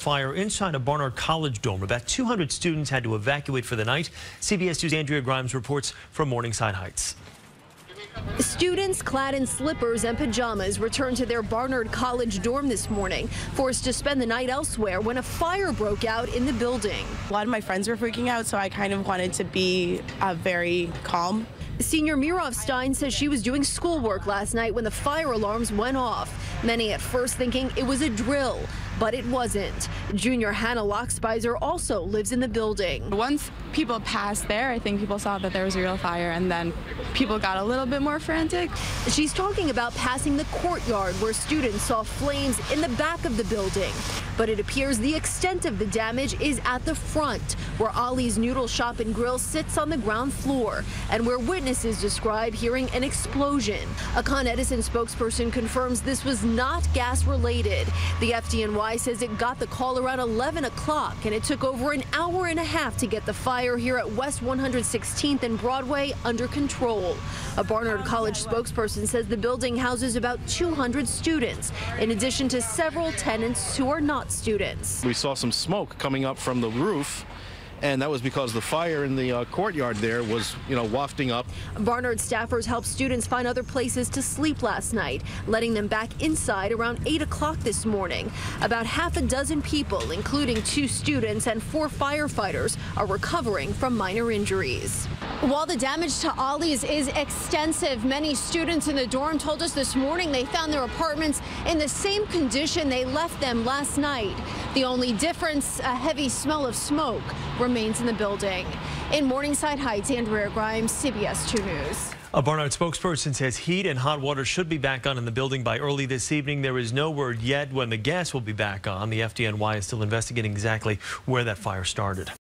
fire inside a Barnard College dorm. About 200 students had to evacuate for the night. CBS 2's Andrea Grymes reports from Morningside Heights. Students clad in slippers and pajamas returned to their Barnard College dorm this morning, forced to spend the night elsewhere when a fire broke out in the building. A lot of my friends were freaking out, so I kind of wanted to be very calm. Senior Mirov Stein says she was doing schoolwork last night when the fire alarms went off. Many at first thinking it was a drill, but it wasn't. Junior Hannah Lockspizer also lives in the building. Once people passed there, I think people saw that there was a real fire, and then people got a little bit more frantic. She's talking about passing the courtyard where students saw flames in the back of the building. But it appears the extent of the damage is at the front, where Ollie's Noodle Shop and Grill sits on the ground floor, and where witnesses describe hearing an explosion. A Con Edison spokesperson confirms this was not gas-related. The FDNY says it got the call around 11 o'clock, and it took over an hour and a half to get the fire here at West 116th and Broadway under control. A Barnard College spokesperson says the building houses about 200 students, in addition to several tenants who are not students. We saw some smoke coming up from the roof, and that was because the fire in the courtyard there was, wafting up. Barnard staffers helped students find other places to sleep last night, letting them back inside around 8 o'clock this morning. About half a dozen people, including 2 students and 4 firefighters, are recovering from minor injuries. While the damage to Ollie's is extensive, many students in the dorm told us this morning they found their apartments in the same condition they left them last night. The only difference, a heavy smell of smoke remains in the building. In Morningside Heights, Andrea Grymes, CBS 2 News. A Barnard spokesperson says heat and hot water should be back on in the building by early this evening. There is no word yet when the gas will be back on. The FDNY is still investigating exactly where that fire started.